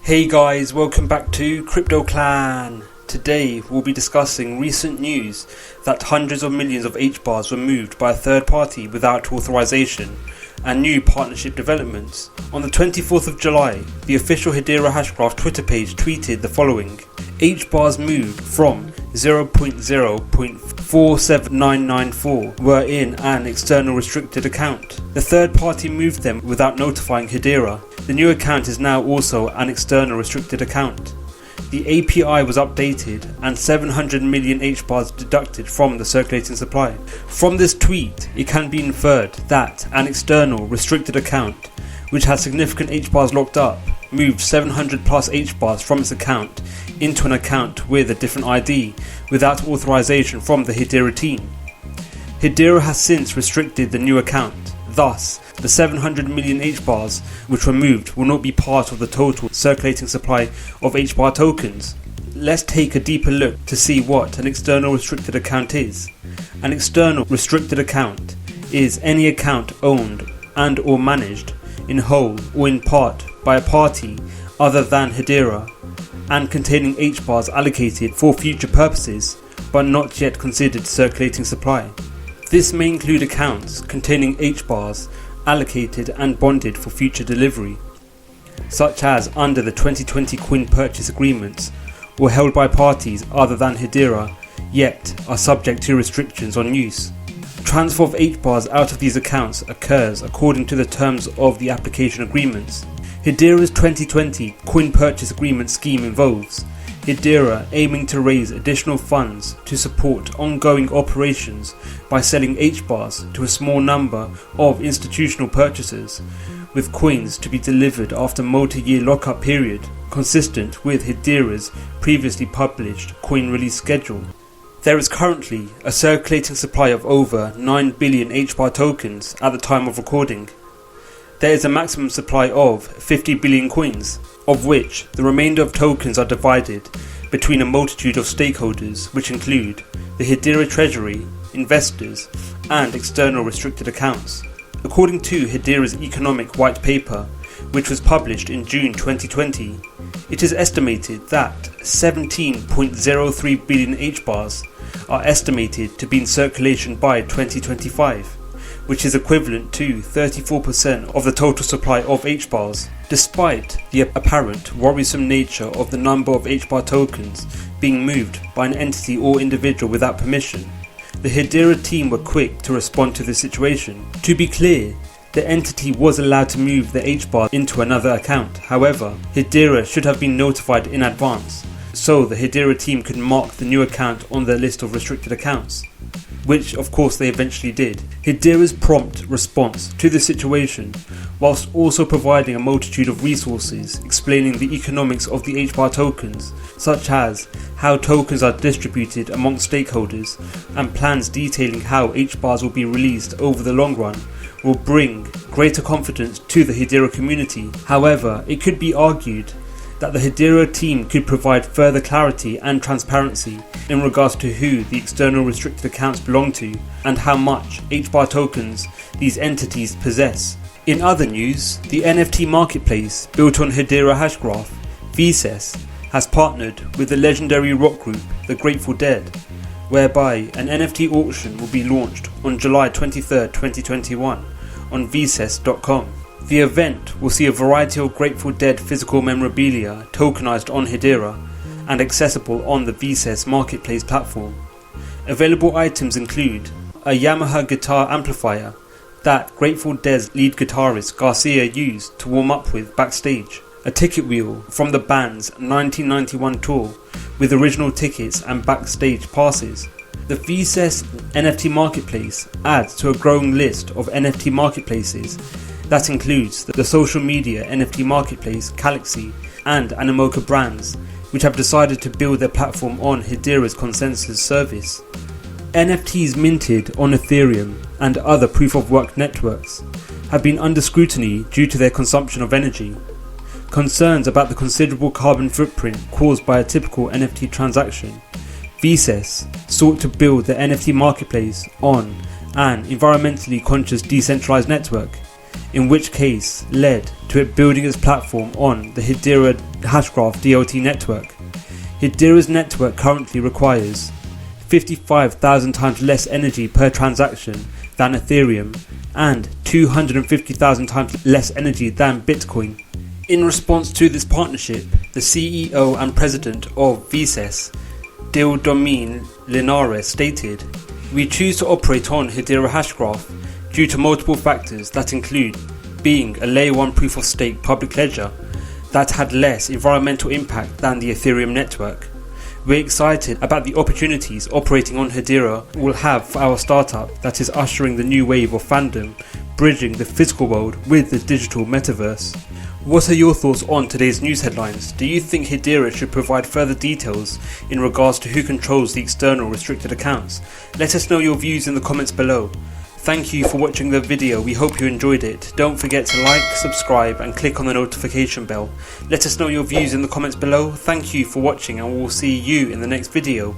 Hey guys, welcome back to Crypto Clan. Today we'll be discussing recent news that hundreds of millions of HBARs were moved by a third party without authorization and new partnership developments. On the 24th of July, the official Hedera Hashgraph Twitter page tweeted the following: HBARs moved from 0.0.47994 were in an external restricted account. The third party moved them without notifying Hedera. The new account is now also an external restricted account. The API was updated and 700 million HBARs deducted from the circulating supply. From this tweet, it can be inferred that an external restricted account, which has significant HBARs locked up, moved 700 plus HBARs from its account into an account with a different ID without authorization from the Hedera team. Hedera has since restricted the new account. Thus, the 700 million HBARs which were moved will not be part of the total circulating supply of HBAR tokens. Let's take a deeper look to see what an external restricted account is. An external restricted account is any account owned and or managed in whole or in part by a party other than Hedera and containing HBARs allocated for future purposes but not yet considered circulating supply. This may include accounts containing HBARs allocated and bonded for future delivery, such as under the 2020 coin purchase agreements, or held by parties other than Hedera, yet are subject to restrictions on use. Transfer of HBARs out of these accounts occurs according to the terms of the application agreements. Hedera's 2020 coin purchase agreement scheme involves Hedera aiming to raise additional funds to support ongoing operations by selling HBARs to a small number of institutional purchasers, with coins to be delivered after a multi-year lockup period consistent with Hedera's previously published coin release schedule. There is currently a circulating supply of over 9 billion HBAR tokens at the time of recording. There is a maximum supply of 50 billion coins, of which the remainder of tokens are divided between a multitude of stakeholders, which include the Hedera treasury, investors, and external restricted accounts. According to Hedera's economic white paper, which was published in June 2020, it is estimated that 17.03 billion HBARs are estimated to be in circulation by 2025, which is equivalent to 34% of the total supply of HBARs. Despite the apparent worrisome nature of the number of HBAR tokens being moved by an entity or individual without permission, the Hedera team were quick to respond to the situation. To be clear, the entity was allowed to move the HBAR into another account. However, Hedera should have been notified in advance, so the Hedera team could mark the new account on their list of restricted accounts, which of course they eventually did. Hedera's prompt response to the situation, whilst also providing a multitude of resources explaining the economics of the HBAR tokens, such as how tokens are distributed amongst stakeholders and plans detailing how HBARs will be released over the long run, will bring greater confidence to the Hedera community. However, it could be argued that the Hedera team could provide further clarity and transparency in regards to who the external restricted accounts belong to and how much HBAR tokens these entities possess. In other news, the NFT marketplace built on Hedera Hashgraph, VSES, has partnered with the legendary rock group The Grateful Dead, whereby an NFT auction will be launched on July 23, 2021 on vses.com. The event will see a variety of Grateful Dead physical memorabilia tokenized on Hedera and accessible on the VSES marketplace platform. Available items include a Yamaha guitar amplifier that Grateful Dead's lead guitarist Garcia used to warm up with backstage, a ticket wheel from the band's 1991 tour with original tickets and backstage passes. The VSES NFT marketplace adds to a growing list of NFT marketplaces that includes the social media NFT marketplace Galaxy and Animoca brands, which have decided to build their platform on Hedera's consensus service. NFTs minted on Ethereum and other proof-of-work networks have been under scrutiny due to their consumption of energy. Concerns about the considerable carbon footprint caused by a typical NFT transaction, VSES sought to build the NFT marketplace on an environmentally conscious decentralized network. in which case led to it building its platform on the Hedera Hashgraph DLT network. Hedera's network currently requires 55,000 times less energy per transaction than Ethereum and 250,000 times less energy than Bitcoin. In response to this partnership, the CEO and president of VSES, Dildormine Linares, stated, "We choose to operate on Hedera Hashgraph due to multiple factors that include being a Layer 1 proof of stake public ledger that had less environmental impact than the Ethereum network. We're excited about the opportunities operating on Hedera will have for our startup that is ushering the new wave of fandom, bridging the physical world with the digital metaverse." What are your thoughts on today's news headlines? Do you think Hedera should provide further details in regards to who controls the external restricted accounts? Let us know your views in the comments below. Thank you for watching the video, we hope you enjoyed it. Don't forget to like, subscribe and click on the notification bell. Let us know your views in the comments below. Thank you for watching and we'll see you in the next video.